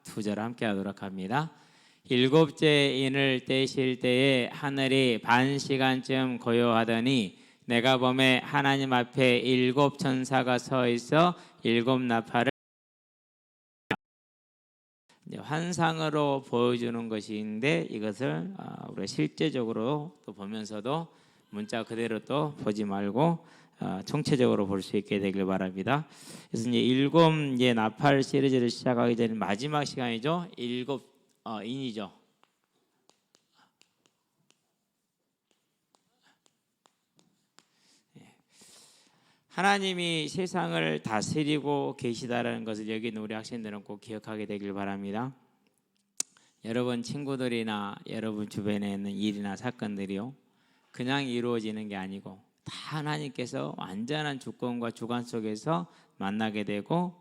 두 절 함께 하도록 합니다. 일곱째 인을 떼실 때에 하늘이 반 시간쯤 고요하더니 내가 보매 하나님 앞에 일곱 천사가 서 있어 일곱 나팔을 환상으로 보여주는 것인데 이것을 우리가 실제적으로 또 보면서도 문자 그대로 또 보지 말고 총체적으로 볼 수 있게 되길 바랍니다. 그래서 이제 일곱 나팔 시리즈를 시작하기 전에 마지막 시간이죠. 일곱 인이죠. 하나님이 세상을 다스리고 계시다라는 것을 여기 있는 우리 학생들은 꼭 기억하게 되길 바랍니다. 여러분 친구들이나 여러분 주변에 있는 일이나 사건들이요 그냥 이루어지는 게 아니고 다 하나님께서 완전한 주권과 주관 속에서 만나게 되고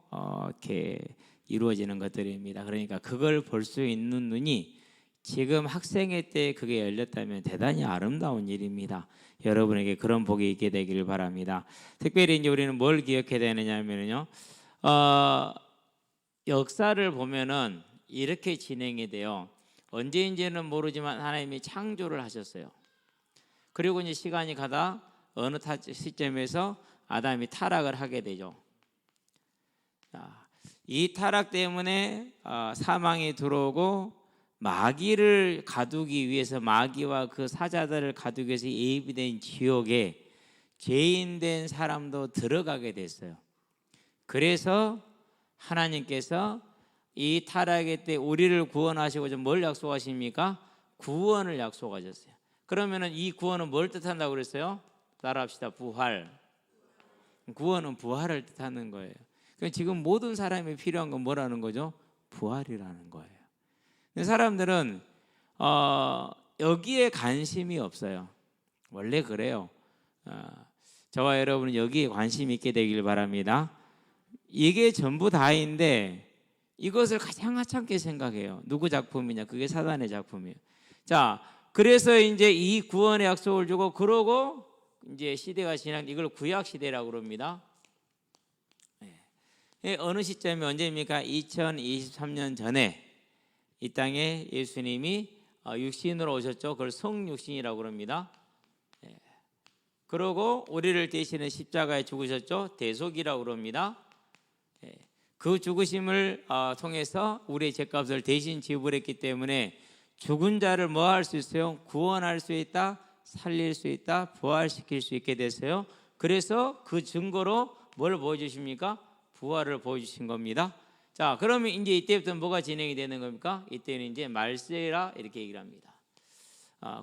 이렇게 이루어지는 것들입니다. 그러니까 그걸 볼 수 있는 눈이 지금 학생회 때 그게 열렸다면 대단히 아름다운 일입니다. 여러분에게 그런 복이 있게 되기를 바랍니다. 특별히 이제 우리는 뭘 기억해야 되느냐면요, 역사를 보면은 이렇게 진행이 돼요. 언제인지는 모르지만 하나님이 창조를 하셨어요. 그리고 이제 시간이 가다 어느 시점에서 아담이 타락을 하게 되죠. 이 타락 때문에 사망이 들어오고 마귀를 가두기 위해서 마귀와 그 사자들을 가두기 위해서 예비된 지옥에 죄인된 사람도 들어가게 됐어요. 그래서 하나님께서 이 타락의 때 우리를 구원하시고 뭘 약속하십니까? 구원을 약속하셨어요. 그러면은 이 구원은 뭘 뜻한다고 그랬어요? 따라합시다. 부활. 구원은 부활을 뜻하는 거예요. 그러니까 지금 모든 사람이 필요한 건 뭐라는 거죠? 부활이라는 거예요. 근데 사람들은 여기에 관심이 없어요. 원래 그래요. 저와 여러분은 여기에 관심 있게 되길 바랍니다. 이게 전부 다인데 이것을 가장 하찮게 생각해요. 누구 작품이냐? 그게 사단의 작품이에요. 자, 그래서 이제 이 구원의 약속을 주고 그러고 이제 시대가 지난 이걸 구약 시대라고 그럽니다. 어느 시점이 언제입니까? 2023년 전에 이 땅에 예수님이 육신으로 오셨죠. 그걸 성육신이라고 그럽니다. 그러고 우리를 대신해 십자가에 죽으셨죠. 대속이라고 그럽니다. 그 죽으심을 통해서 우리의 죄값을 대신 지불했기 때문에 죽은 자를 뭐 할 수 있어요? 구원할 수 있다, 살릴 수 있다, 부활시킬 수 있게 됐어요. 그래서 그 증거로 뭘 보여주십니까? 부활을 보여주신 겁니다. 자, 그러면 이제 이때부터 뭐가 진행이 되는 겁니까? 이때는 이제 말세라 이렇게 얘기를 합니다.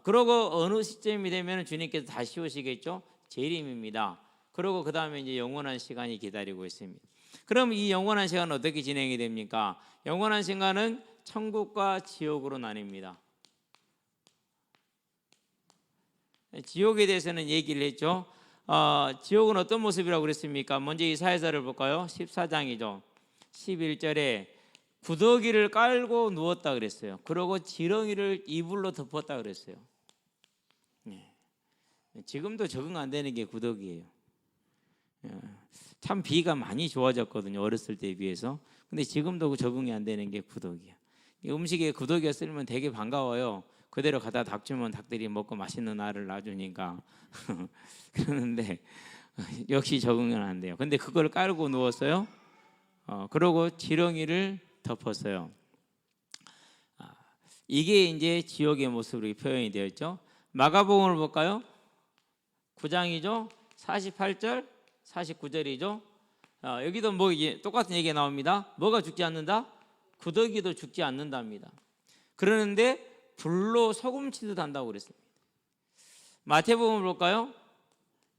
그러고 어느 시점이 되면 주님께서 다시 오시겠죠? 재림입니다. 그러고 그 다음에 이제 영원한 시간이 기다리고 있습니다. 그럼 이 영원한 시간은 어떻게 진행이 됩니까? 영원한 시간은 천국과 지옥으로 나뉩니다. 지옥에 대해서는 얘기를 했죠. 지옥은 어떤 모습이라고 그랬습니까? 먼저 이사야서를 볼까요? 14장이죠. 11절에 구더기를 깔고 누웠다 그랬어요. 그리고 지렁이를 이불로 덮었다 그랬어요. 지금도 적응 안 되는 게 구더기예요. 참 비가 많이 좋아졌거든요. 어렸을 때에 비해서. 근데 지금도 적응이 안 되는 게 구더기야. 음식에 구더기가 쓰면 되게 반가워요. 그대로 갖다 닭 주면 닭들이 먹고 맛있는 알을 놔주니까. 그러는데 역시 적응은 안 돼요. 근데 그걸 깔고 누웠어요. 그러고 지렁이를 덮었어요. 이게 이제 지옥의 모습으로 표현이 되어 있죠. 마가복음을 볼까요? 9장이죠. 48절, 49절이죠. 여기도 뭐 이게 똑같은 얘기가 나옵니다. 뭐가 죽지 않는다? 구더기도 죽지 않는답니다. 그러는데 불로 소금치듯 한다고 그랬습니다. 마태복음을 볼까요?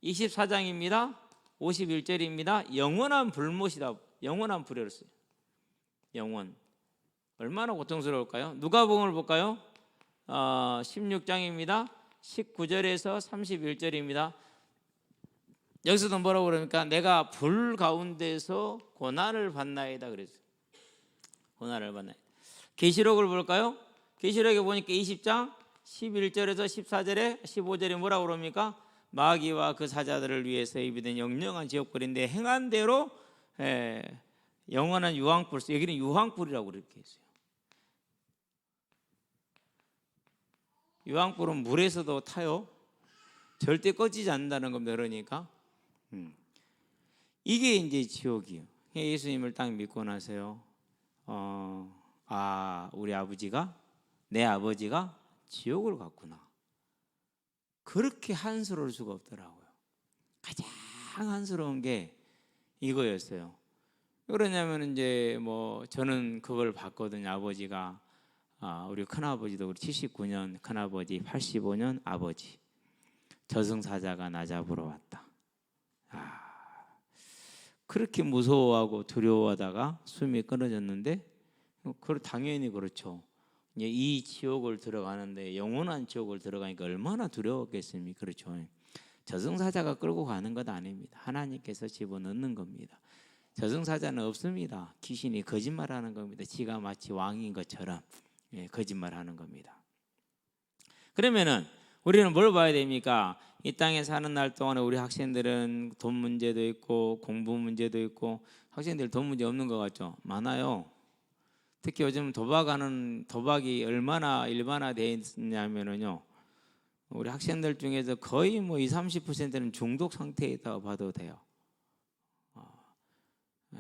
24장입니다. 51절입니다. 영원한 불못이다. 영원한 불이었어요. 영원. 얼마나 고통스러울까요? 누가복음을 볼까요? 16장입니다. 19절에서 31절입니다. 여기서도 뭐라고 그러니까 내가 불 가운데서 고난을 받나이다 그랬어요. 고난을 받나이다. 계시록을 볼까요? 계시록에 보니까 20장 11절에서 14절에 15절에 뭐라고 그럽니까? 마귀와 그 사자들을 위해서 예비된 영영한 지옥불인데 행한 대로 영원한 유황불, 여기는 유황불이라고 그렇게 했어요. 유황불은 물에서도 타요. 절대 꺼지지 않는다는 겁니다. 그러니까 이게 이제 지옥이에요. 예수님을 딱 믿고 나서요. 우리 아버지가, 내 아버지가 지옥을 갔구나. 그렇게 한스러울 수가 없더라고요. 가장 한스러운 게 이거였어요. 그러냐면 이제 뭐 저는 그걸 봤거든요. 아버지가 우리 큰아버지도 우리 79년 큰아버지, 85년 아버지, 저승사자가 나 잡으러 왔다. 그렇게 무서워하고 두려워하다가 숨이 끊어졌는데, 당연히 그렇죠. 이제 이 지옥을 들어가는데, 영원한 지옥을 들어가니까 얼마나 두려웠겠습니까? 그렇죠. 저승사자가 끌고 가는 것 아닙니다. 하나님께서 집어넣는 겁니다. 저승사자는 없습니다. 귀신이 거짓말하는 겁니다. 지가 마치 왕인 것처럼 거짓말하는 겁니다. 그러면은 우리는 뭘 봐야 됩니까? 이 땅에 사는 날 동안에 우리 학생들은 돈 문제도 있고 공부 문제도 있고, 학생들 돈 문제 없는 것 같죠? 많아요. 특히 요즘 도박이 얼마나 일반화되어 있냐면요, 우리 학생들 중에서 거의 뭐 20-30%는 중독 상태에 있다고 봐도 돼요.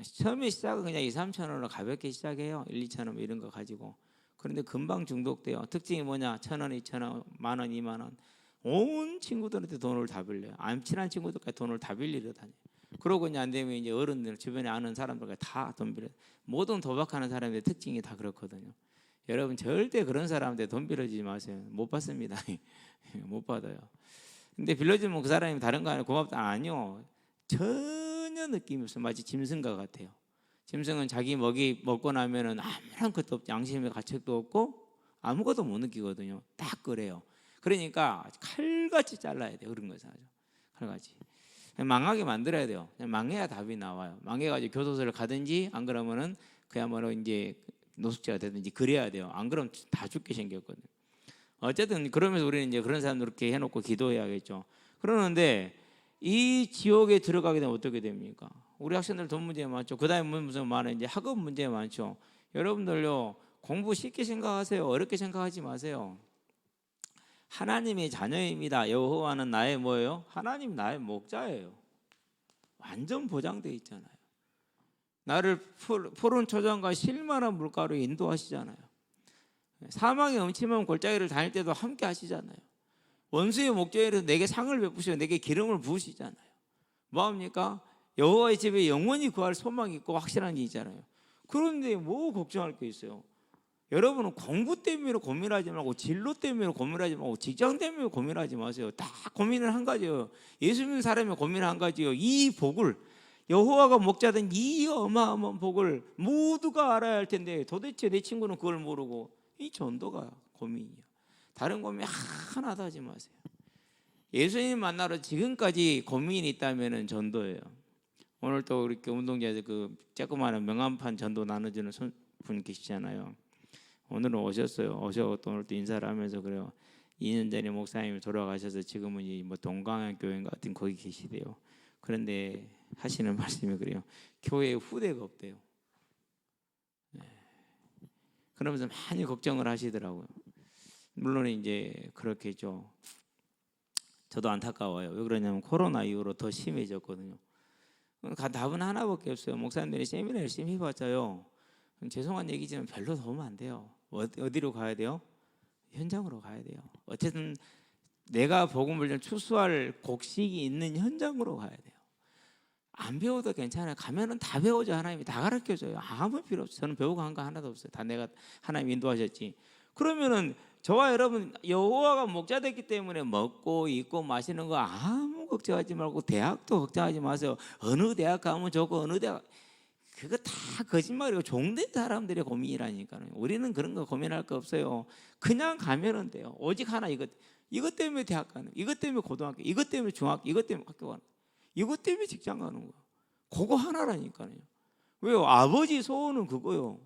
처음에 시작은 그냥 2-3천 원으로 가볍게 시작해요. 1-2천 원 이런 거 가지고. 그런데 금방 중독돼요. 특징이 뭐냐? 1,000원, 2,000원, 만원, 2만원. 온 친구들한테 돈을 다 빌려요. 안 친한 친구들까지 돈을 다 빌리러 다녀요. 그러고 이제 안 되면 이제 어른들, 주변에 아는 사람들까지 다 돈 빌려요. 모든 도박하는 사람들의 특징이 다 그렇거든요. 여러분 절대 그런 사람한테 돈 빌려주지 마세요. 못 받습니다. 못 받아요. 근데 빌려주면 그 사람이 다른 거 아니에요. 고맙다. 아니요. 전혀 느낌이 없어요. 마치 짐승과 같아요. 짐승은 자기 먹고 나면은 아무런 것도 없고, 양심의 가책도 없고 아무것도 못 느끼거든요. 딱 그래요. 그러니까 칼같이 잘라야 돼요. 그런 것은 아주 칼같이 망하게 만들어야 돼요. 망해야 답이 나와요. 망해가지고 교도소를 가든지, 안 그러면은 그야말로 이제 노숙자가 되든지 그래야 돼요. 안 그러면 다 죽게 생겼거든요. 어쨌든 그러면서 우리는 이제 그런 사람들 이렇게 해놓고 기도해야겠죠. 그러는데 이 지옥에 들어가게 되면 어떻게 됩니까? 우리 학생들 돈 문제 많죠. 그 다음에 무슨 많아요? 이제 학업 문제 많죠. 여러분들요, 공부 쉽게 생각하세요. 어렵게 생각하지 마세요. 하나님의 자녀입니다. 여호와는 나의 뭐예요? 하나님 나의 목자예요. 완전 보장되어 있잖아요. 나를 푸른 초장과 실만한 물가로 인도하시잖아요. 사망의 음침한 골짜기를 다닐 때도 함께 하시잖아요. 원수의 목전에서 내게 상을 베푸시고 내게 기름을 부으시잖아요. 뭐합니까? 여호와의 집에 영원히 구할 소망이 있고 확실한 게 있잖아요. 그런데 뭐 걱정할 게 있어요? 여러분은 공부 때문에 고민하지 말고, 진로 때문에 고민하지 말고, 직장 때문에 고민하지 마세요. 다 고민은 한 가지예요. 예수 믿는 사람이 고민은 한 가지예요. 이 복을, 여호와가 목자된 이 어마어마한 복을 모두가 알아야 할 텐데, 도대체 내 친구는 그걸 모르고, 이 전도가 고민이에요. 다른 고민 하나도 하지 마세요. 예수님 만나러 지금까지 고민이 있다면 전도예요. 오늘 또 이렇게 운동장에서 그 조그마한 명함판 전도 나눠주는 분 계시잖아요. 오늘은 오셨어요. 오셔서 오늘 또 인사를 하면서 그래요. 2년 전에 목사님이 돌아가셔서 지금은 뭐 동강한 교회 같은 거기 계시대요. 그런데 하시는 말씀이 그래요. 교회에 후대가 없대요. 그러면서 많이 걱정을 하시더라고요. 물론 이제 그렇겠죠. 저도 안타까워요. 왜 그러냐면 코로나 이후로 더 심해졌거든요. 답은 하나밖에 없어요. 목사님들이 세미나 열심히 해봤자요, 죄송한 얘기지만 별로 도움 안 돼요. 어디로 가야 돼요? 현장으로 가야 돼요. 어쨌든 내가 복음을 좀 추수할 곡식이 있는 현장으로 가야 돼요. 안 배워도 괜찮아요. 가면은 다 배우죠. 하나님이 다 가르쳐줘요. 아무 필요 없어요. 저는 배우고 한 거 하나도 없어요. 다 내가 하나님 인도하셨지. 그러면은 저와 여러분, 여호와가 목자 됐기 때문에 먹고 입고 마시는 거 아무 걱정하지 말고, 대학도 걱정하지 마세요. 어느 대학 가면 좋고 어느 대학, 그거 다 거짓말이고 종된 사람들의 고민이라니까요. 우리는 그런 거 고민할 거 없어요. 그냥 가면은 돼요. 오직 하나, 이것 때문에 대학 가는, 이것 때문에 고등학교, 이것 때문에 중학교, 이것 때문에 학교 가는, 이것 때문에 직장 가는 거, 그거 하나라니까요. 왜요? 아버지 소원은 그거요.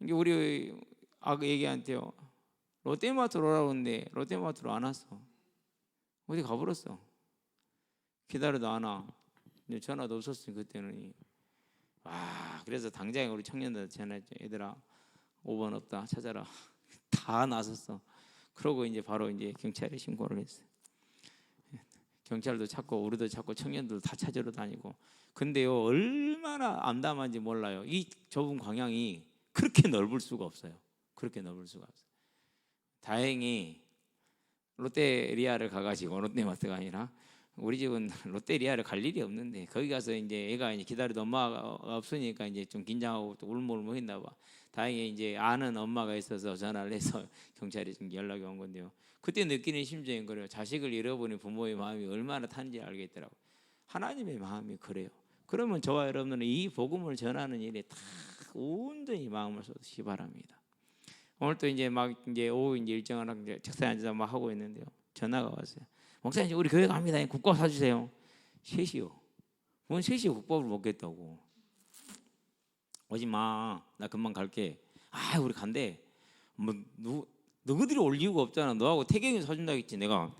이게 우리 애기한테요, 롯데마트로 오라고 했는데 롯데마트로 안 왔어. 어디 가버렸어. 기다려도 안 와. 전화도 없었어요 그때는. 그래서 당장에 우리 청년들 전화했죠. 얘들아 5번 없다 찾아라. 다 나섰어. 그러고 이제 바로 이제 경찰에 신고를 했어요. 경찰도 찾고 우리도 찾고 청년들도 다 찾으러 다니고. 근데요, 얼마나 암담한지 몰라요. 이 좁은 광양이 그렇게 넓을 수가 없어요. 그렇게 넓을 수가 없어요. 다행히 롯데리아를 가가지고, 롯데마트가 아니라 우리 집은 롯데리아를 갈 일이 없는데 거기 가서 이제 애가 이제 기다리던 엄마가 없으니까 이제 좀 긴장하고 또 울먹울먹 했나 봐. 다행히 이제 아는 엄마가 있어서 전화를 해서 경찰에 좀 연락이 온 건데요. 그때 느끼는 심정인 거예요. 자식을 잃어버린 부모의 마음이 얼마나 타는지 알겠더라고. 하나님의 마음이 그래요. 그러면 저와 여러분은 이 복음을 전하는 일에 다 온전히 마음을 쏟으시기 바랍니다. 오늘 또 이제 막 이제 오후 이제 일정을 하고 이제 책상에 앉아서 막 하고 있는데요. 전화가 왔어요. 목사님, 우리 교회 갑니다. 국밥 사주세요. 3시요. 뭔 3시에 국밥을 먹겠다고. 오지 마. 나 금방 갈게. 아, 우리 간대. 뭐 너희들이 올 이유가 없잖아. 너하고 태경이 사준다겠지 내가.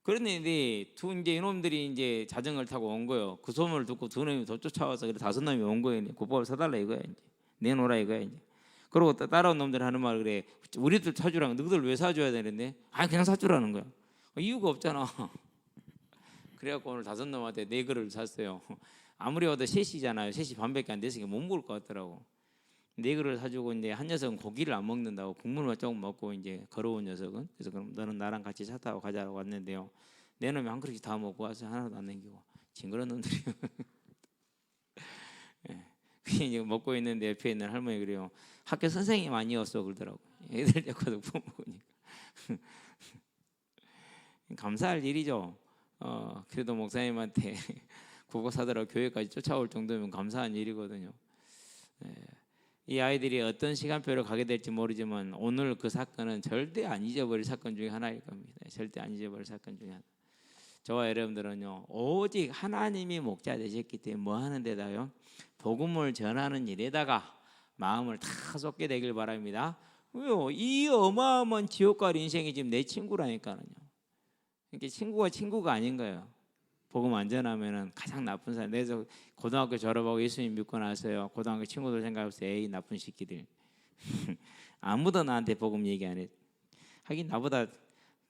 그랬는데 이제 이놈들이 이제 자전거를 타고 온 거예요. 그 소문을 듣고 두 놈이 더 쫓아와서 그래 5놈이 온 거예요. 국밥을 사달라 이거야. 이제 내놓으라 이거야. 이제. 그러고 따라온 놈들 하는 말 그래. 우리들 사주라는 너희들 왜 사줘야 되는데? 아, 그냥 사주라는 거야. 이유가 없잖아. 그래갖고 오늘 5놈한테 4그릇을 샀어요. 아무리 와도 3시잖아요. 3시 반밖에 안 됐으니까 못 먹을 것 같더라고. 4그릇을 사주고 이제 한 녀석은 고기를 안 먹는다고 국물만 조금 먹고 이제 걸어온 녀석은. 그래서 그럼 너는 나랑 같이 차 타고 가자고 왔는데요. 내 놈이 한 그릇씩 다 먹고 와서 하나도 안 남기고 징그러운 놈들이. 이제 먹고 있는데 옆에 있는 할머니 그래요. 학교 선생님 아니었어 그러더라고. 애들 데리고 먹으니까. 감사할 일이죠. 그래도 목사님한테 국어 사더라고 교회까지 쫓아올 정도면 감사한 일이거든요. 이 아이들이 어떤 시간표로 가게 될지 모르지만 오늘 그 사건은 절대 안 잊어버릴 사건 중에 하나일 겁니다. 절대 안 잊어버릴 사건 중에 하나. 저와 여러분들은요, 오직 하나님이 목자 되셨기 때문에 뭐 하는 데다요? 복음을 전하는 일에다가 마음을 다 쏟게 되길 바랍니다. 왜요? 이 어마어마한 지옥갈 인생이 지금 내 친구라니까요. 이렇게 친구가 아닌 거예요. 복음 안 전하면은 가장 나쁜 사람. 내가 고등학교 졸업하고 예수님 믿고 나서요. 고등학교 친구들 생각해보세요. 에이 나쁜 새끼들. 아무도 나한테 복음 얘기 안 해. 하긴 나보다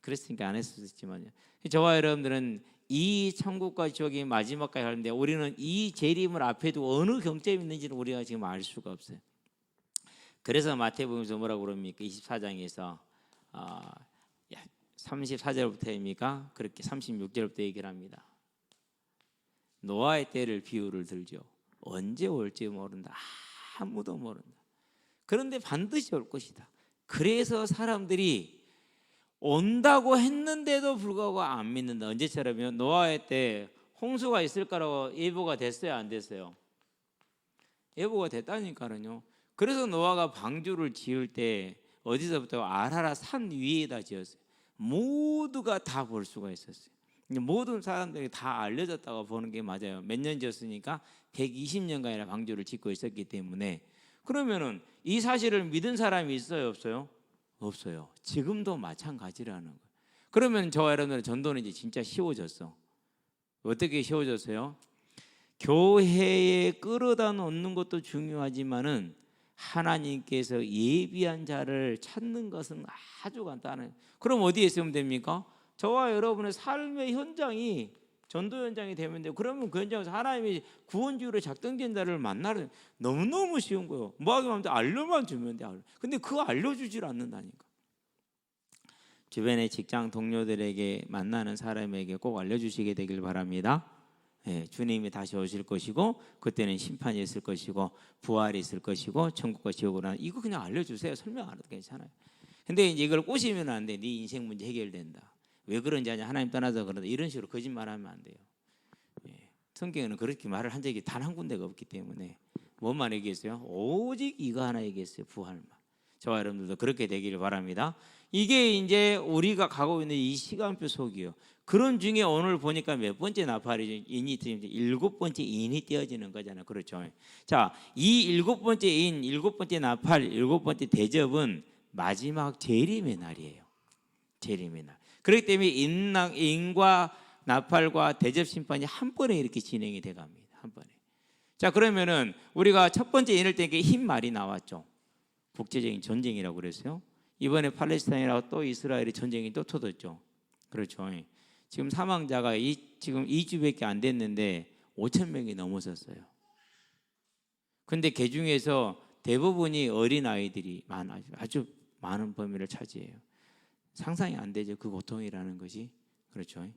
그랬으니까 안 했을 수 있지만요. 저와 여러분들은 이 천국과 지옥이 마지막까지 가는데 우리는 이 재림을 앞에 두고 어느 경점이 있는지는 우리가 지금 알 수가 없어요. 그래서 마태복음에서 뭐라고 그럽니까? 24장에서 34절부터입니까? 그렇게 36절부터 얘기를 합니다. 노아의 때를 비유를 들죠. 언제 올지 모른다. 아무도 모른다. 그런데 반드시 올 것이다. 그래서 사람들이 온다고 했는데도 불구하고 안 믿는다. 언제처럼요? 노아의 때 홍수가 있을 거라고 예보가 됐어요, 안 됐어요? 예보가 됐다니까요. 그래서 노아가 방주를 지을 때 어디서부터 아라라 산 위에다 지었어요. 모두가 다 볼 수가 있었어요. 모든 사람들이 다 알려졌다고 보는 게 맞아요. 몇 년 지었으니까 120년간이나 방주를 짓고 있었기 때문에. 그러면은 이 사실을 믿은 사람이 있어요, 없어요? 없어요. 지금도 마찬가지라는 거예요. 그러면 저와 여러분들의 전도는 이제 진짜 쉬워졌어. 어떻게 쉬워졌어요? 교회에 끌어다 놓는 것도 중요하지만은 하나님께서 예비한 자를 찾는 것은 아주 간단해요. 그럼 어디에 있으면 됩니까? 저와 여러분의 삶의 현장이 전도 현장이 되면 돼요. 그러면 그 현장에서 하나님이 구원주의로 작정된 자를 만나는 너무너무 쉬운 거예요. 뭐 하기만 하면 알려만 주면 돼. 근데 그거 알려주질 않는다니까. 주변의 직장 동료들에게 만나는 사람에게 꼭 알려주시게 되길 바랍니다. 주님이 다시 오실 것이고 그때는 심판이 있을 것이고 부활이 있을 것이고 천국과 지옥으로 하는 이거 그냥 알려주세요. 설명 안 해도 괜찮아요. 근데 이제 이걸 꼬시면 안 돼. 네 인생 문제 해결된다. 왜 그런지 아냐? 하나님 떠나서 그런다. 이런 식으로 거짓말하면 안 돼요. 성경에는 그렇게 말을 한 적이 단 한 군데가 없기 때문에 뭔만 얘기했어요? 오직 이거 하나 얘기했어요. 부활만. 저와 여러분들도 그렇게 되기를 바랍니다. 이게 이제 우리가 가고 있는 이 시간표 속이요. 그런 중에 오늘 보니까 몇 번째 나팔이 인이 7번째 인이 띄어지는 거잖아요. 그렇죠? 자, 이 7번째 인, 7번째 나팔, 7번째 대접은 마지막 재림의 날이에요. 재림의 날. 그렇기 때문에 인과 나팔과 대접 심판이 한 번에 이렇게 진행이 돼 갑니다. 한 번에. 자, 그러면은 우리가 첫 번째 인을 때 흰 말이 나왔죠. 국제적인 전쟁이라고 그랬어요. 이번에 팔레스타인하고 또 이스라엘의 전쟁이 또 터졌죠. 그렇죠. 지금 사망자가 지금 2주밖에 안 됐는데 5천 명이 넘어섰어요. 근데 그 중에서 대부분이 어린 아이들이 아주 많은 범위를 차지해요. 상상이 안 되죠. 그 고통이라는 것이. 그렇죠.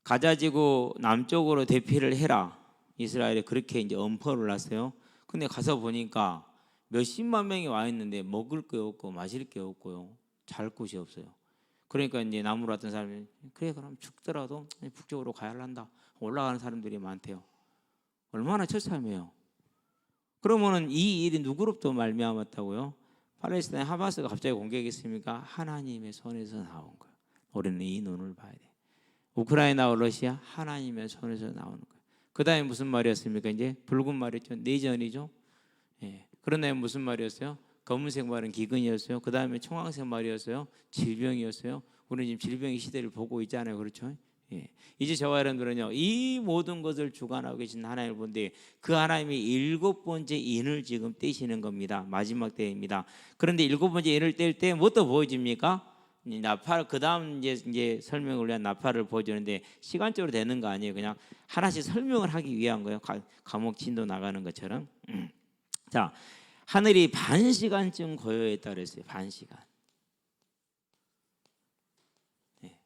가자지구 남쪽으로 대피를 해라. 이스라엘에 그렇게 이제 엄포를 놨어요. 근데 가서 보니까 몇십만 명이 와 있는데 먹을 게 없고 마실 게 없고요. 잘 곳이 없어요. 그러니까 이제 나무로 왔던 사람이 그래 그럼 죽더라도 북쪽으로 가야 한다. 올라가는 사람들이 많대요. 얼마나 처참해요. 그러면은 이 일이 누구로부터 말미암았다고요? 팔레스타인 하마스가 갑자기 공격했습니까? 하나님의 손에서 나온 거예요. 우리는 이 눈을 봐야 돼. 우크라이나와 러시아 하나님의 손에서 나오는 거예요. 그 다음에 무슨 말이었습니까? 이제 붉은 말이었죠. 내전이죠. 예. 그런 다음에 무슨 말이었어요? 검은색 말은 기근이었어요. 그 다음에 청황색 말이었어요. 질병이었어요. 우리는 지금 질병의 시대를 보고 있잖아요. 그렇죠? 예. 이제 저와 여러분들은요, 이 모든 것을 주관하고 계신 하나님을 본데 그 하나님이 7번째 인을 지금 떼시는 겁니다. 마지막 때입니다. 그런데 7번째 인을 뗄 때 뭐또 보여집니까? 나팔, 그 다음 이제 설명을 위한 나팔을 보여주는데 시간적으로 되는 거 아니에요. 그냥 하나씩 설명을 하기 위한 거예요. 감옥 진도 나가는 것처럼. 자, 하늘이 반 시간쯤 고요했다 그랬어요. 반 시간. 네.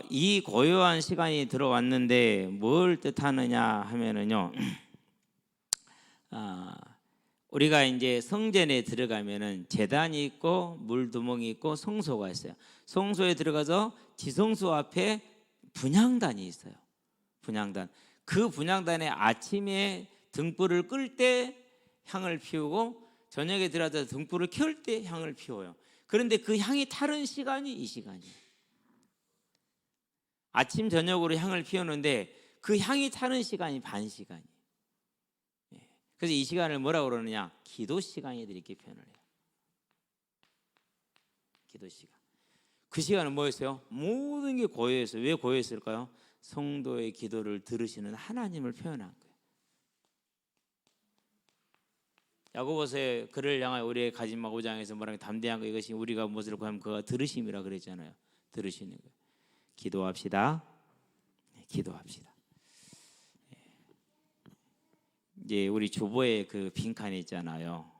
이 고요한 시간이 들어왔는데 뭘 뜻하느냐 하면은요. 우리가 이제 성전에 들어가면은 제단이 있고 물두멍이 있고 성소가 있어요. 성소에 들어가서 지성소 앞에 분향단이 있어요. 분향단. 그 분향단에 아침에 등불을 끌 때 향을 피우고 저녁에 들어가서 등불을 켤 때 향을 피워요. 그런데 그 향이 타는 시간이 이 시간이에요. 아침 저녁으로 향을 피우는데 그 향이 타는 시간이 반 시간이에요. 그래서 이 시간을 뭐라고 그러느냐? 기도 시간이들 이렇게 표현을 해요. 기도 시간. 그 시간은 뭐였어요? 모든 게 고요했어요. 왜 고요했을까요? 성도의 기도를 들으시는 하나님을 표현한 거예요. 야고보서의 그를 향하여 우리의 가진 바 5장에서 뭐라고 담대한 거 이것이 우리가 무엇을 구하면 그가 들으심이라 그랬잖아요. 들으시는 거예요. 기도합시다. 기도합시다. 이제 우리 주보에 그 빈칸이 있잖아요.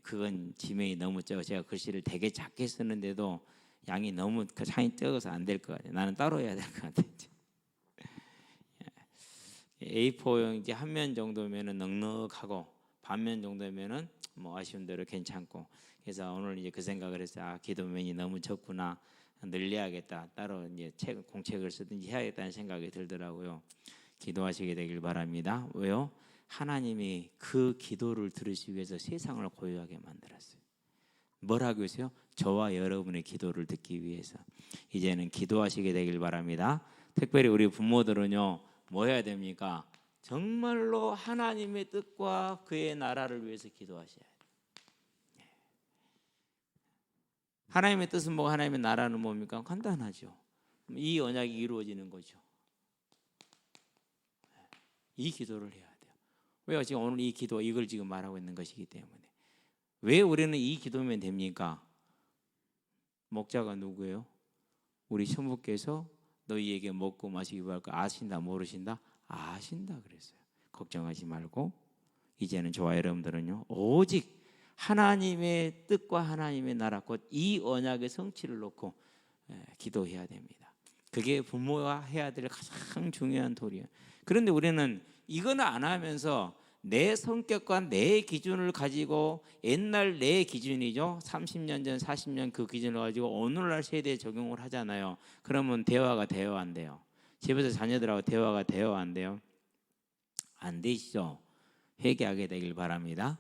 그건 지명이 너무 적어. 제가 글씨를 되게 작게 쓰는데도 양이 너무 그 창이 적어서 안 될 것 같아요. 나는 따로 해야 될 것 같아요. A4용 이제 한 면 정도면은 넉넉하고 반면 정도면은 뭐 아쉬운 대로 괜찮고. 그래서 오늘 이제 그 생각을 했어요. 기도면이 너무 적구나. 늘려야겠다. 따로 이제 공책을 쓰든지 해야겠다는 생각이 들더라고요. 기도하시게 되길 바랍니다. 왜요? 하나님이 그 기도를 들으시기 위해서 세상을 고요하게 만들었어요. 뭘 하기 위해서요? 저와 여러분의 기도를 듣기 위해서. 이제는 기도하시게 되길 바랍니다. 특별히 우리 부모들은요, 뭐 해야 됩니까? 정말로 하나님의 뜻과 그의 나라를 위해서 기도하셔야 돼요. 하나님의 뜻은 뭐고 하나님의 나라는 뭡니까? 간단하죠. 이 언약이 이루어지는 거죠. 이 기도를 해야 돼요. 왜요? 지금 오늘 이 기도 이걸 지금 말하고 있는 것이기 때문에. 왜 우리는 이 기도면 됩니까? 목자가 누구예요? 우리 천부께서 너희에게 먹고 마시기 바랄 거 아신다 모르신다? 아신다 그랬어요. 걱정하지 말고 이제는 저와 여러분들은요 오직 하나님의 뜻과 하나님의 나라 곧 이 언약의 성취를 놓고 기도해야 됩니다. 그게 부모가 해야 될 가장 중요한 도리예요. 그런데 우리는 이거는 안 하면서 내 성격과 내 기준을 가지고 옛날 내 기준이죠. 30년 전 40년 그 기준을 가지고 오늘날 세대에 적용을 하잖아요. 그러면 대화가 돼요 안 돼요? 집에서 자녀들하고 대화가 돼요 안 돼요? 안 되시죠? 회개하게 되길 바랍니다.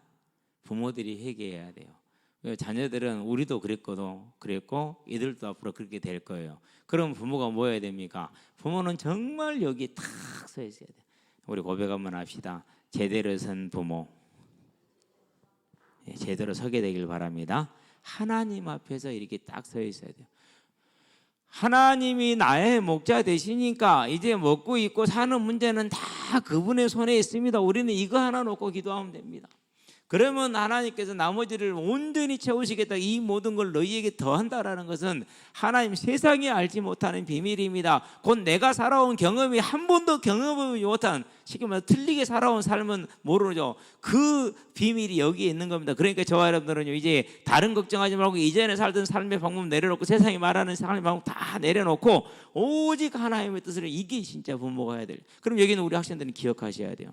부모들이 회개해야 돼요. 자녀들은 우리도 그랬고 이들도 앞으로 그렇게 될 거예요. 그럼 부모가 뭐 해야 됩니까? 부모는 정말 여기 탁 서 있어야 돼요. 우리 고백 한번 합시다. 제대로 선 부모, 제대로 서게 되길 바랍니다. 하나님 앞에서 이렇게 딱 서 있어야 돼요. 하나님이 나의 목자 되시니까 이제 먹고 입고 사는 문제는 다 그분의 손에 있습니다. 우리는 이거 하나 놓고 기도하면 됩니다. 그러면 하나님께서 나머지를 온전히 채우시겠다, 이 모든 걸 너희에게 더한다라는 것은 하나님 세상이 알지 못하는 비밀입니다. 곧 내가 살아온 경험이 한 번도 경험하지 못한, 쉽게 말해서 틀리게 살아온 삶은 모르죠. 그 비밀이 여기에 있는 겁니다. 그러니까 저와 여러분들은 이제 다른 걱정하지 말고 이전에 살던 삶의 방법 내려놓고 세상이 말하는 삶의 방법 다 내려놓고 오직 하나님의 뜻을, 이게 진짜 부모가 해야 될. 그럼 여기는 우리 학생들은 기억하셔야 돼요.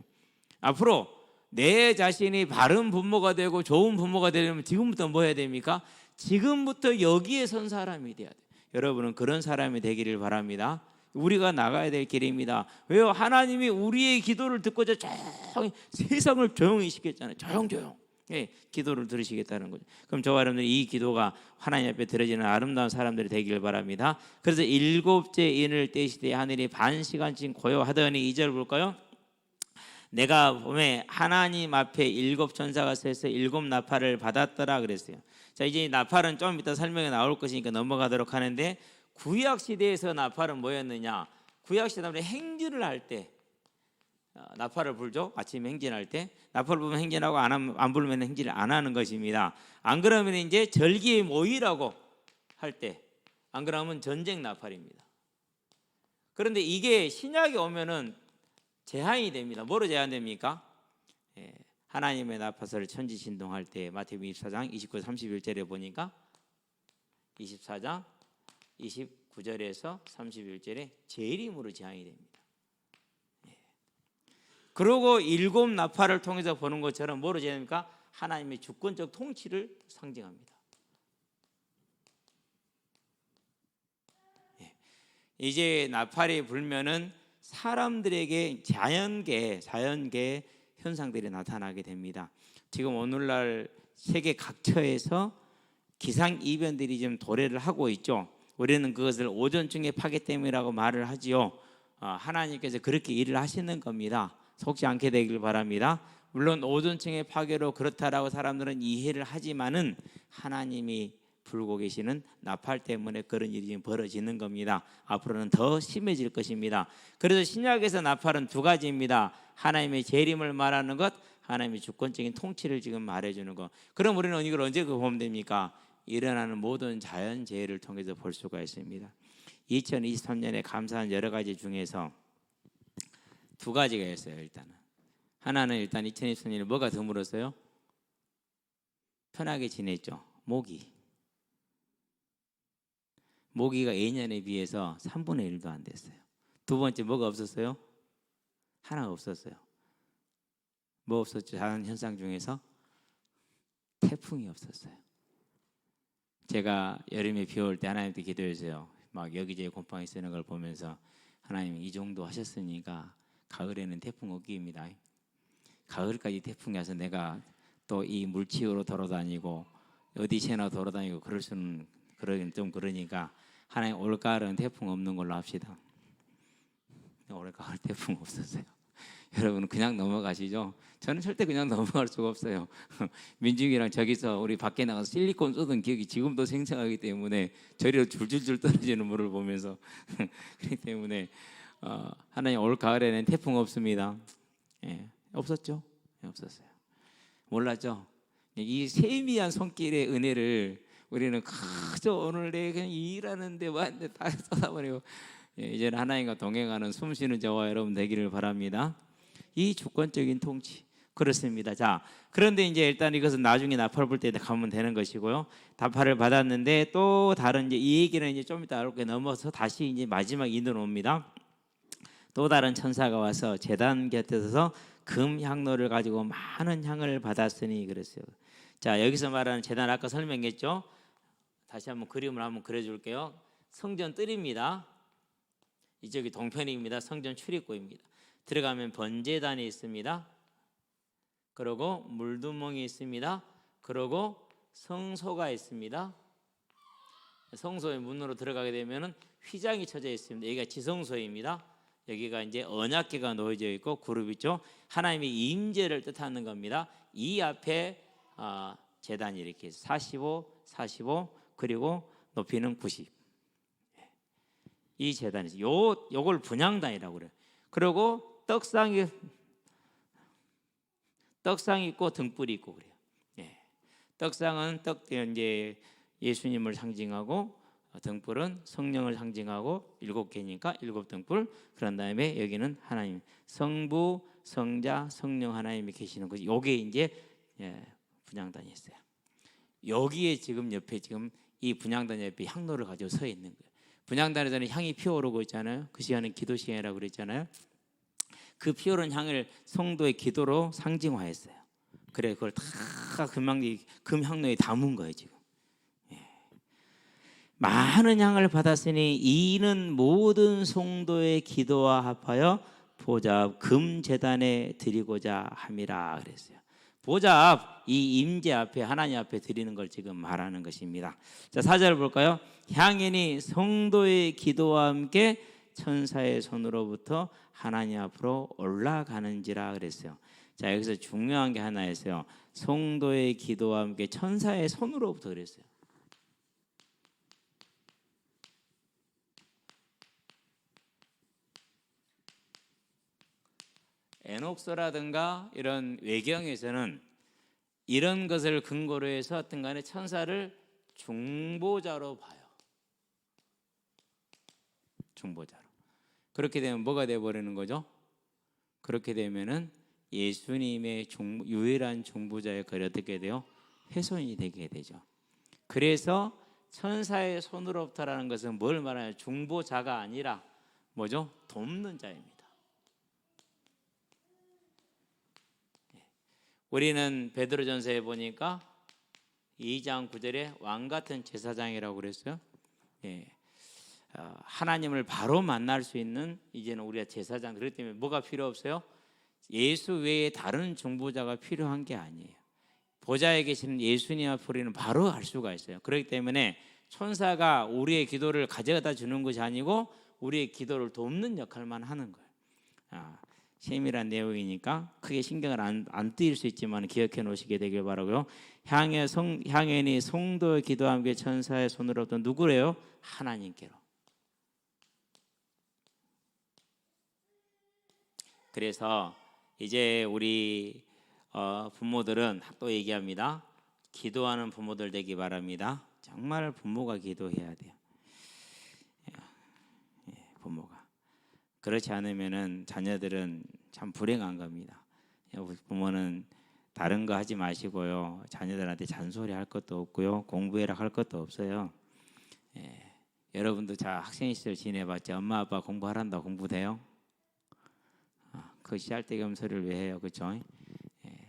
앞으로 내 자신이 바른 부모가 되고 좋은 부모가 되려면 지금부터 뭐 해야 됩니까? 지금부터 여기에 선 사람이 돼야 돼요. 여러분은 그런 사람이 되기를 바랍니다. 우리가 나가야 될 길입니다. 왜요? 하나님이 우리의 기도를 듣고자 조용히 세상을 조용히 시켰잖아요. 조용조용. 예, 기도를 들으시겠다는 거죠. 그럼 저와 여러분들 이 기도가 하나님 앞에 들어지는 아름다운 사람들이 되기를 바랍니다. 그래서 일곱째 인을 떼시되 하늘이 반 시간쯤 고요하더니 2절 볼까요? 내가 봄에 하나님 앞에 7 천사가 서서 7 나팔을 받았더라 그랬어요. 자, 이제 나팔은 좀 이따 설명에 나올 것이니까 넘어가도록 하는데, 구약 시대에서 나팔은 뭐였느냐? 구약 시대에 행진을 할 때 나팔을 불죠. 아침 행진할 때 나팔을 불면 행진하고 안 불면 행진을 안 하는 것입니다. 안 그러면 이제 절기에 모이라고 할 때, 안 그러면 전쟁 나팔입니다. 그런데 이게 신약에 오면은 제한이 됩니다. 뭐로 제한됩니까? 하나님의 나팔을 천지신동할 때 마태복음 24장 29, 31절에 보니까 24장 29절에서 31절에 재림으로 제한이 됩니다. 그리고 7 나팔을 통해서 보는 것처럼 뭐로 제한됩니까? 하나님의 주권적 통치를 상징합니다. 이제 나팔이 불면은 사람들에게 자연계 현상들이 나타나게 됩니다. 지금 오늘날 세계 각처에서 기상 이변들이 좀 도래를 하고 있죠. 우리는 그것을 오존층의 파괴 때문이라고 말을 하지요. 하나님께서 그렇게 일을 하시는 겁니다. 속지 않게 되길 바랍니다. 물론 오존층의 파괴로 그렇다라고 사람들은 이해를 하지만은 하나님이 불고 계시는 나팔 때문에 그런 일이 벌어지는 겁니다. 앞으로는 더 심해질 것입니다. 그래서 신약에서 나팔은 2가지입니다. 하나님의 재림을 말하는 것, 하나님의 주권적인 통치를 지금 말해주는 것. 그럼 우리는 이걸 언제 보면 됩니까? 일어나는 모든 자연재해를 통해서 볼 수가 있습니다. 2023년에 감사한 여러 가지 중에서 2가지가 있어요. 하나는 일단 2023년에 뭐가 드물었어요? 편하게 지냈죠. 모기가 예년에 비해서 3분의 1도 안 됐어요. 2번째 뭐가 없었어요? 하나가 없었어요. 뭐 없었죠? 자연 현상 중에서 태풍이 없었어요. 제가 여름에 비 올 때 하나님께 기도했어요. 막 여기저기 곰팡이 쓰는 걸 보면서 하나님, 이 정도 하셨으니까 가을에는 태풍 없기입니다. 가을까지 태풍이 와서 내가 또 이 물치우러 돌아다니고 어디서나 돌아다니고 그럴 수는 좀 그러니까 하나님, 올가을은 태풍 없는 걸로 합시다. 올가을 태풍 없었어요. 여러분 그냥 넘어가시죠? 저는 절대 그냥 넘어갈 수가 없어요. 민중이랑 저기서 우리 밖에 나가서 실리콘 쏘던 기억이 지금도 생생하기 때문에 저리로 줄줄줄 떨어지는 물을 보면서 그렇기 때문에 하나님, 올 가을에는 태풍 없습니다. 없었죠? 없었어요. 몰랐죠? 이 세미한 손길의 은혜를 우리는 그저 오늘 내가 그냥 일하는데 왔는데 다 쏟아버리고, 이제는 하나님과 동행하는 숨쉬는 저와 여러분 되기를 바랍니다. 이 주권적인 통치, 그렇습니다. 자, 그런데 이제 일단 이것은 나중에 나팔 불 때 가면 되는 것이고요. 나팔을 받았는데 또 다른 이제 이 얘기는 이제 좀 이따 이렇게 넘어서 다시 이제 마지막 인으로 옵니다. 또 다른 천사가 와서 제단 곁에 서서 금 향로를 가지고 많은 향을 받았으니 그랬어요. 자, 여기서 말하는 제단 아까 설명했죠. 다시 한번 그림을 한번 그려줄게요. 성전 뜰입니다. 이쪽이 동편입니다. 성전 출입구입니다. 들어가면 번제단이 있습니다. 그리고 물두멍이 있습니다. 그리고 성소가 있습니다. 성소의 문으로 들어가게 되면은 휘장이 쳐져 있습니다. 여기가 지성소입니다. 여기가 이제 언약궤가 놓여져 있고 그룹 있죠. 하나님의 임재를 뜻하는 겁니다. 이 앞에 제단이 이렇게 45, 45 그리고 높이는 90. 이 제단이죠. 요걸 분향단이라고 그래요. 그리고 떡상이 떡상이 있고 등불이 있고 그래요. 예. 떡상은 이제 예수님을 상징하고 등불은 성령을 상징하고 7개니까 7등불. 그런 다음에 여기는 하나님 성부, 성자, 성령 하나님이 계시는 거지. 요게 이제 분향단이 있어요. 여기에 지금 옆에 지금 이 분향단 옆에 향로를 가지고 서 있는 거예요. 분향단에서는 향이 피어오르고 있잖아요. 그 시간은 기도 시간이라고 그랬잖아요. 그 피어오른 향을 성도의 기도로 상징화했어요. 그래 그걸 다 금향로에 담은 거예요 지금. 많은 향을 받았으니 이는 모든 성도의 기도와 합하여 보좌 금제단에 드리고자 함이라 그랬어요. 보좌 이 임재 앞에 하나님 앞에 드리는 걸 지금 말하는 것입니다. 자, 4절 볼까요? 향연이 성도의 기도와 함께 천사의 손으로부터 하나님 앞으로 올라가는지라 그랬어요. 자, 여기서 중요한 게 하나 있어요. 성도의 기도와 함께 천사의 손으로부터 그랬어요. 에녹서라든가 이런 외경에서는 이런 것을 근거로 해서 어떤 간에 천사를 중보자로 봐요. 중보자로. 그렇게 되면 뭐가 되어버리는 거죠? 그렇게 되면은 예수님의 유일한 중보자의 거리 어떻게 돼요? 훼손이 되게 되죠. 그래서 천사의 손으로부터라는 것은 뭘 말하냐? 중보자가 아니라 뭐죠? 돕는 자입니다. 우리는 베드로전서에 보니까 2장 9절에 왕 같은 제사장이라고 그랬어요. 하나님을 바로 만날 수 있는 이제는 우리가 제사장. 그렇기 때문에 뭐가 필요 없어요? 예수 외에 다른 중보자가 필요한 게 아니에요. 보좌에 계시는 예수님 앞에 우리는 바로 갈 수가 있어요. 그렇기 때문에 천사가 우리의 기도를 가져다 주는 것이 아니고 우리의 기도를 돕는 역할만 하는 거예요. 세밀한 내용이니까 크게 신경을 안 띄일 수 있지만 기억해 놓으시게 되길 바라고요. 향연이 성도의 기도와 함께 천사의 손으로부터 누구래요? 하나님께로. 그래서 이제 우리 부모들은 또 얘기합니다. 기도하는 부모들 되기 바랍니다. 정말 부모가 기도해야 돼요. 부모가. 그렇지 않으면은 자녀들은 참 불행한 겁니다. 부모는 다른 거 하지 마시고요. 자녀들한테 잔소리 할 것도 없고요. 공부해라 할 것도 없어요. 여러분도 자 학생 시절 지내봤자 엄마 아빠 공부하란다 공부돼요? 그 씨알데기 소리를 왜 해요? 그렇죠?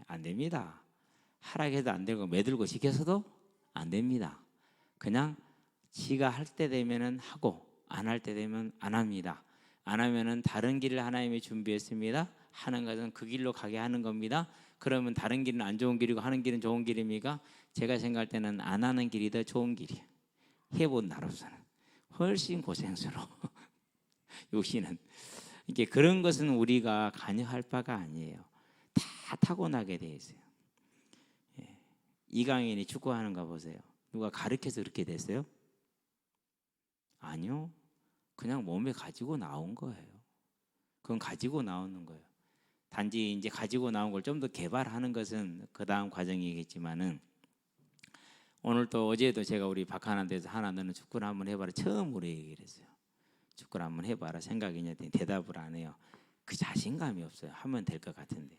안 됩니다. 하라고 해도 안 되고 매들고 시켜서도 안 됩니다. 그냥 지가 할 때 되면은 하고 안 할 때 되면 안 합니다. 안 하면은 다른 길을 하나님이 준비했습니다. 하는 것은 그 길로 가게 하는 겁니다. 그러면 다른 길은 안 좋은 길이고 하는 길은 좋은 길입니까? 제가 생각할 때는 안 하는 길이 더 좋은 길이에요. 해본 나로서는 훨씬 고생스러워. 요시는 이게 그런 것은 우리가 관여할 바가 아니에요. 다 타고나게 돼 있어요. 이강인이 축구하는 거 보세요. 누가 가르쳐서 그렇게 됐어요? 아니요. 그냥 몸에 가지고 나온 거예요. 그건 가지고 나오는 거예요. 단지 이제 가지고 나온 걸 좀 더 개발하는 것은 그 다음 과정이겠지만은 오늘 또 어제도 제가 우리 박하나한테서 하나 너는 축구를 한번 해봐라 처음으로 얘기를 했어요. 축구를 한번 해봐라 생각이냐 했더니 대답을 안 해요. 그 자신감이 없어요. 하면 될 것 같은데.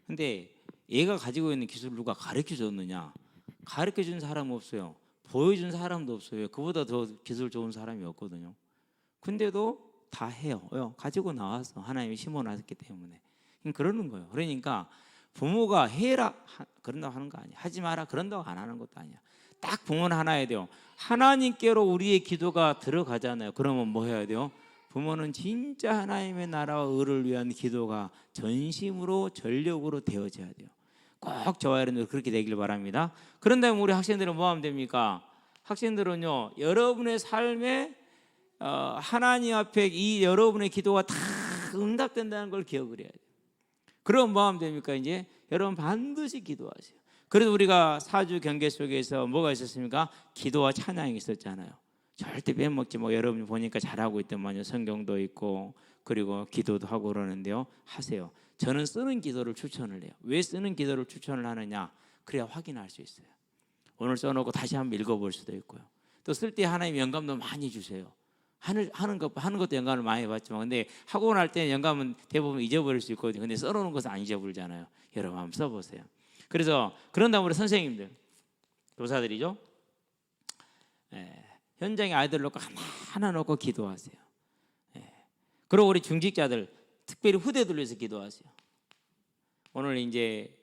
근데 얘가 가지고 있는 기술을 누가 가르쳐줬느냐? 가르쳐준 사람 없어요. 보여준 사람도 없어요. 그보다 더 기술 좋은 사람이 없거든요. 근데도 다 해요. 가지고 나와서 하나님이 심어놨기 때문에 그러는 거예요. 그러니까 부모가 해라 그런다고 하는 거 아니야. 하지 마라 그런다고 안 하는 것도 아니야. 딱 부모는 하나 해야 돼요. 하나님께로 우리의 기도가 들어가잖아요. 그러면 뭐 해야 돼요? 부모는 진짜 하나님의 나라와 의를 위한 기도가 전심으로 전력으로 되어져야 돼요. 꼭 저와 여러분들 그렇게 되길 바랍니다. 그런다면 우리 학생들은 뭐 하면 됩니까? 학생들은요 여러분의 삶에 하나님 앞에 이 여러분의 기도가 다 응답된다는 걸 기억을 해야 돼요. 그럼 뭐 하면 됩니까? 이제 여러분 반드시 기도하세요. 그래서 우리가 사주 경계 속에서 뭐가 있었습니까? 기도와 찬양이 있었잖아요. 절대 빼먹지 뭐 여러분 보니까 잘하고 있더만요. 성경도 있고 그리고 기도도 하고 그러는데요. 하세요. 저는 쓰는 기도를 추천을 해요. 왜 쓰는 기도를 추천을 하느냐? 그래야 확인할 수 있어요. 오늘 써놓고 다시 한번 읽어볼 수도 있고요. 또 쓸 때 하나님 영감도 많이 주세요. 하는 것도 영감을 많이 받지만, 근데 하고 날 때 영감은 대부분 잊어버릴 수 있거든요. 근데 써놓은 것은 안 잊어버리잖아요. 여러분 한번 써보세요. 그래서 그런 다음에 우리 선생님들, 교사들이죠. 현장에 아이들 놓고 하나 놓고 기도하세요. 그리고 우리 중직자들, 특별히 후대들 위해서 기도하세요. 오늘 이제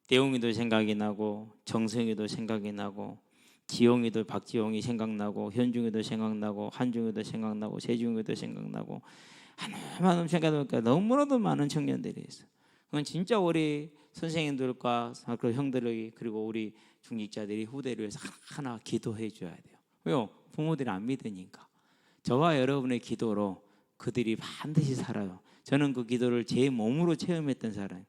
대웅이도 생각이 나고, 정성이도 생각이 나고, 지용이도, 박지용이 생각나고, 현중이도 생각나고, 한중이도 생각나고, 세중이도 생각나고, 하나만 생각해보니까 너무나도 많은 청년들이 있어요. 그건 진짜 우리 선생님들과 그 형들이, 그리고 우리 중직자들이 후대를 위해서 하나 기도해 줘야 돼요. 왜요? 부모들이 안 믿으니까. 저와 여러분의 기도로 그들이 반드시 살아요. 저는 그 기도를 제 몸으로 체험했던 사람이에요.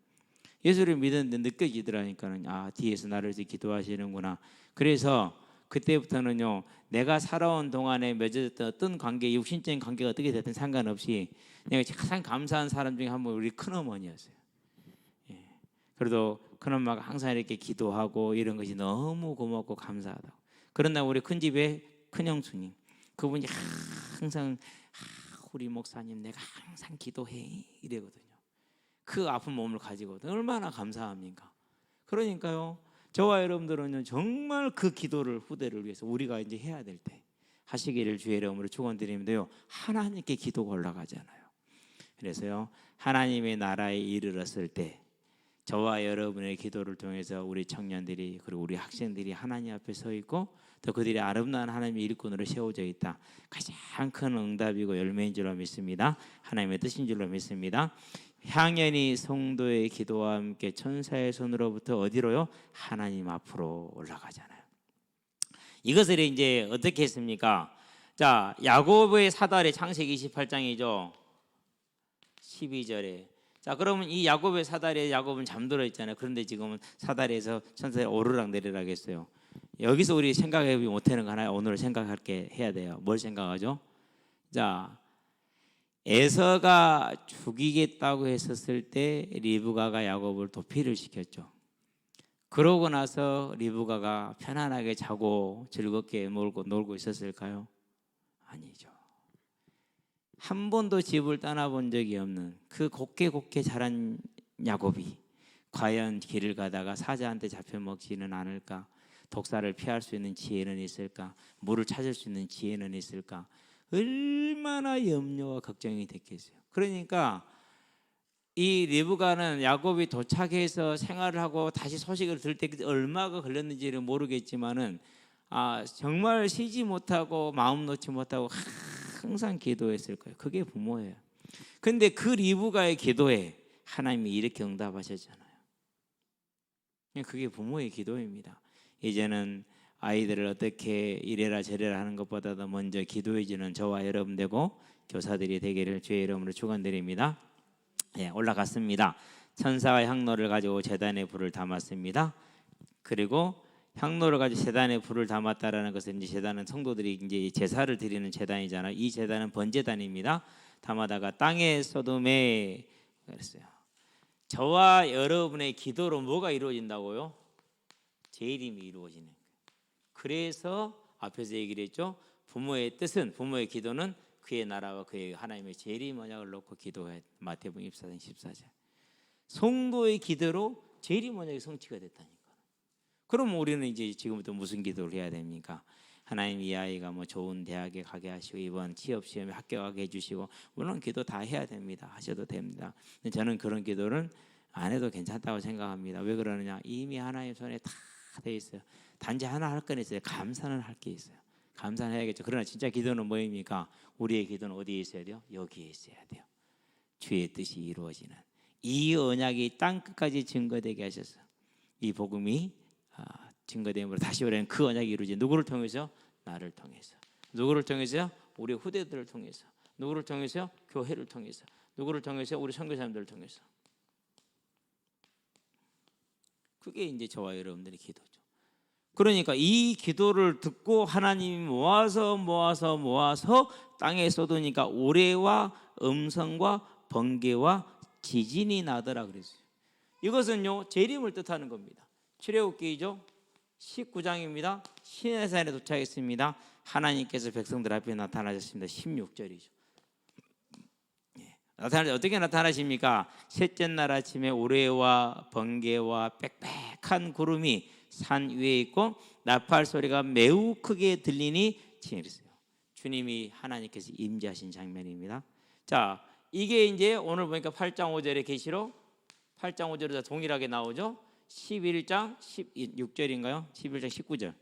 예수를 믿었는데 느껴지더라니까는, 아, 뒤에서 나를 위해서 기도하시는구나. 그래서 그때부터는요, 내가 살아온 동안에 맺어졌던 어떤 관계, 육신적인 관계가 어떻게 됐든 상관없이 내가 가장 감사한 사람 중에 한 분 우리 큰어머니였어요. 그래도 큰엄마가 항상 이렇게 기도하고 이런 것이 너무 고맙고 감사하다고. 그런다 우리 큰 집에 큰형수님, 그분이 항상 우리 목사님 내가 항상 기도해 이래거든요. 그 아픈 몸을 가지고 얼마나 감사합니까? 그러니까요, 저와 여러분들은 정말 그 기도를 후대를 위해서 우리가 이제 해야 될 때 하시기를 주의 이름으로 축원드리는데요, 하나님께 기도가 올라가잖아요. 그래서요, 하나님의 나라에 이르렀을 때 저와 여러분의 기도를 통해서 우리 청년들이, 그리고 우리 학생들이 하나님 앞에 서 있고, 또 그들이 아름다운 하나님의 일꾼으로 세워져 있다. 가장 큰 응답이고 열매인 줄로 믿습니다. 하나님의 뜻인 줄로 믿습니다. 향연이 성도의 기도와 함께 천사의 손으로부터 어디로요? 하나님 앞으로 올라가잖아요. 이것을 이제 어떻게 했습니까? 자, 야곱의 사달의 창세기 28장이죠. 12절에. 자, 그러면 이 야곱의 사다리에 야곱은 잠들어 있잖아요. 그런데 지금은 사다리에서 천사에 오르락 내리락 했어요. 여기서 우리 생각해 보지 못하는 거 하나 오늘 생각할게 해야 돼요. 뭘 생각하죠? 자, 에서가 죽이겠다고 했었을 때 리브가가 야곱을 도피를 시켰죠. 그러고 나서 리브가가 편안하게 자고 즐겁게 놀고 있었을까요? 아니죠. 한 번도 집을 떠나본 적이 없는 그 곱게 자란 야곱이 과연 길을 가다가 사자한테 잡혀 먹지는 않을까? 독사를 피할 수 있는 지혜는 있을까? 물을 찾을 수 있는 지혜는 있을까? 얼마나 염려와 걱정이 됐겠어요. 그러니까 이 리브가는 야곱이 도착해서 생활을 하고 다시 소식을 들을 때 얼마가 걸렸는지는 모르겠지만은, 정말 쉬지 못하고 마음 놓지 못하고 항상 기도했을 거예요. 그게 부모예요. 근데 그 리브가의 기도에 하나님이 이렇게 응답하셨잖아요. 그게 부모의 기도입니다. 이제는 아이들을 어떻게 이래라 저래라 하는 것보다도 먼저 기도해 주는 저와 여러분 되고 교사들이 되기를 주의 이름으로 축원드립니다. 올라갔습니다. 천사가 향로를 가지고 제단에 불을 담았습니다. 그리고 향로를 가지고 제단에 불을 담았다라는 것은, 이제 제단은 성도들이 이제 제사를 드리는 제단이잖아요. 이 제단은 번제단입니다. 담아다가 땅에 소돔에 그랬어요. 저와 여러분의 기도로 뭐가 이루어진다고요? 재림이 이루어지는 거예요. 그래서 앞에서 얘기를 했죠. 부모의 뜻은, 부모의 기도는 그의 나라와 그의 하나님의 재림 언약을 놓고 기도해. 마태복음 24장 14절. 성도의 기도로 재림 언약이 성취가 됐다니까. 그럼 우리는 이제 지금부터 무슨 기도를 해야 됩니까? 하나님, 이 아이가 뭐 좋은 대학에 가게 하시고 이번 취업 시험에 합격하게 해주시고, 물론 기도 다 해야 됩니다. 하셔도 됩니다. 근데 저는 그런 기도는 안 해도 괜찮다고 생각합니다. 왜 그러느냐? 이미 하나님 손에 다 돼 있어요. 단지 하나 할 건 있어요. 감사는 할 게 있어요. 감사는 해야겠죠. 그러나 진짜 기도는 뭐입니까? 우리의 기도는 어디에 있어야 돼요? 여기에 있어야 돼요. 주의 뜻이 이루어지는 이 언약이 땅 끝까지 증거되게 하셔서 이 복음이 증거됨으로 다시 오래는 그 언약이 이루어지. 누구를 통해서? 나를 통해서. 누구를 통해서요? 우리 후대들을 통해서. 누구를 통해서요? 교회를 통해서. 누구를 통해서? 우리 선교사님들을 통해서. 그게 이제 저와 여러분들의 기도죠. 그러니까 이 기도를 듣고 하나님이 모아서 땅에 쏟으니까 우레와 음성과 번개와 지진이 나더라 그랬어요. 이것은요 재림을 뜻하는 겁니다. 출애굽기죠 19장입니다. 시내산에 도착했습니다. 하나님께서 백성들 앞에 나타나셨습니다. 16절이죠. 어떻게 나타나십니까? 셋째 날 아침에 우레와 번개와 빽빽한 구름이 산 위에 있고 나팔 소리가 매우 크게 들리니 칭했어요. 주님이 하나님께서 임재하신 장면입니다. 자, 이게 이제 오늘 보니까 8장 5절의 계시록 8장 5절에서 동일하게 나오죠. 11장 16절인가요? 11장 19절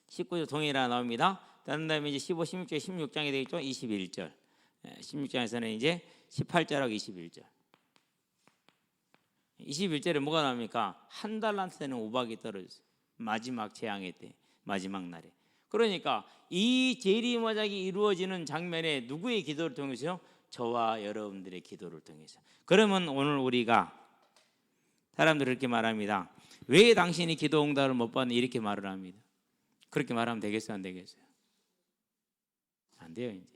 19절 동일하게 나옵니다. 다음에 이제 15, 16절 16장이 되겠죠. 21절 16장에서는 이제 18절하고 21절 21절에 뭐가 나옵니까? 한 달란트는 우박이 떨어졌어요. 마지막 재앙의 때 마지막 날에. 그러니까 이 재림어작이 이루어지는 장면에 누구의 기도를 통해서요? 저와 여러분들의 기도를 통해서. 그러면 오늘 우리가 사람들이 이렇게 말합니다. 왜 당신이 기도 응답을 못 받는 이렇게 말을 합니다. 그렇게 말하면 되겠어요? 안 되겠어요? 안 돼요. 이제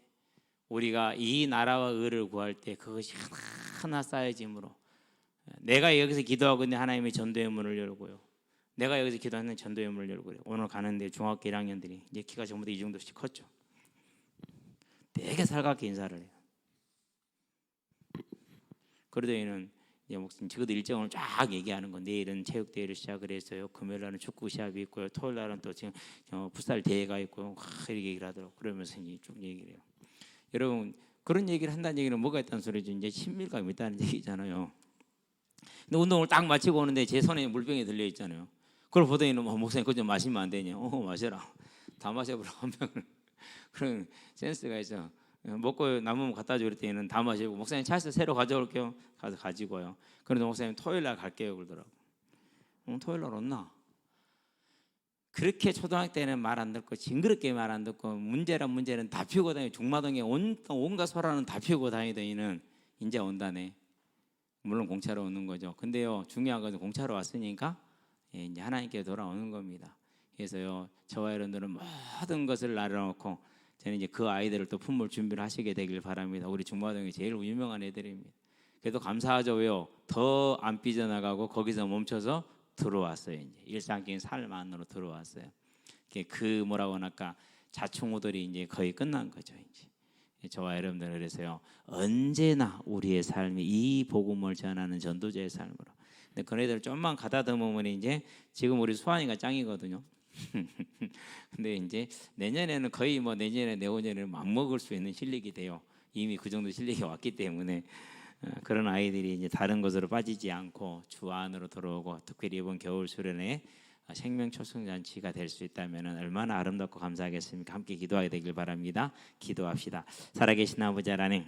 우리가 이 나라와 의를 구할 때 그것이 하나 쌓여짐으로 내가 여기서 기도하고 있는데 하나님의 전도의 문을 열고요. 내가 여기서 기도하는 전도의 문을 열고요. 오늘 가는데 중학교 1학년들이 이제 키가 전부 다 이 정도씩 컸죠. 되게 살갑게 인사를 해요. 그러더니는 이제 목사님 저도 일정을 쫙 얘기하는 건 내일은 체육대회를 시작을 했어요. 금요일 날은 축구 시합이 있고요. 토요일 날은 또 지금 풋살 대회가 있고요. 이렇게 얘기를 하더라고요. 그러면서 이제 쭉 얘기를 해요. 여러분 그런 얘기를 한다는 얘기는 뭐가 있다는 소리죠? 이제 친밀감이 있다는 얘기잖아요. 근데 운동을 딱 마치고 오는데 제 손에 물병이 들려 있잖아요. 그걸 보더니 목사님 그거 좀 마시면 안 되냐? 마셔라. 다 마셔보라 한 병을. 그런 센스가 있어. 먹고 남으면 갖다 줘 그랬더니 다 마시고 목사님 차에서 새로 가져올게요. 가서 가지고요. 그런데 목사님 토요일 날 갈게요 그러더라고. 토요일 날 왔나? 그렇게 초등학교 때는 말 안 듣고 징그럽게 말 안 듣고 문제는 다 피우고 다니고 중마동에 온갖 소란은 다 피우고 다니더니는 이제 온다네. 물론 공차로 오는 거죠. 근데요 중요한 것은 공차로 왔으니까 이제 하나님께 돌아오는 겁니다. 그래서요 저와 여러분들은 모든 것을 나눠놓고 저는 이제 그 아이들을 또 품을 준비를 하시게 되길 바랍니다. 우리 중마동이 제일 유명한 애들입니다. 그래도 감사하죠. 왜요? 더 안 삐져나가고 거기서 멈춰서 들어왔어요. 이제 일상적인 삶 안으로 들어왔어요. 그 뭐라고 하나까 자충우돌이 이제 거의 끝난 거죠. 이제 저와 여러분들 그래서요 언제나 우리의 삶이 이 복음을 전하는 전도자의 삶으로. 근데 그네들 좀만 가다듬으면 이제 지금 우리 수환이가 짱이거든요. 근데 이제 내년에는 거의 내년에 내후년에는 맘먹을 수 있는 실력이 돼요. 이미 그 정도 실력이 왔기 때문에 그런 아이들이 이제 다른 것으로 빠지지 않고 주 안으로 들어오고 특별히 이번 겨울 수련회 생명 초성잔치가 될 수 있다면 얼마나 아름답고 감사하겠습니까? 함께 기도하게 되길 바랍니다. 기도합시다. 살아계신 아버지 하나님,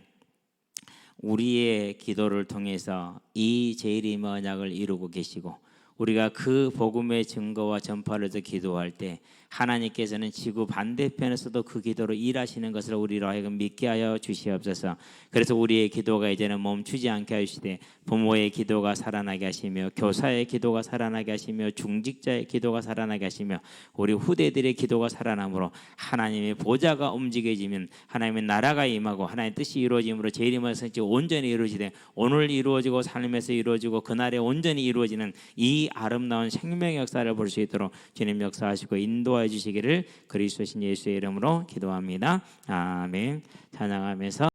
우리의 기도를 통해서 이 재림 언약을 이루고 계시고 우리가 그 복음의 증거와 전파를 해서 기도할 때 하나님께서는 지구 반대편에서도 그 기도로 일하시는 것을 우리로 하여금 믿게 하여 주시옵소서. 그래서 우리의 기도가 이제는 멈추지 않게 하시되 부모의 기도가 살아나게 하시며 교사의 기도가 살아나게 하시며 중직자의 기도가 살아나게 하시며 우리 후대들의 기도가 살아남으로 하나님의 보좌가 움직여지면 하나님의 나라가 임하고 하나님의 뜻이 이루어짐으로 재림의 성취가 온전히 이루어지되 오늘 이루어지고 삶에서 이루어지고 그날에 온전히 이루어지는 이 아름다운 생명의 역사를 볼 수 있도록 주님 역사하시고 인도하여 주시기를 그리스도신 예수의 이름으로 기도합니다. 아멘. 찬양하면서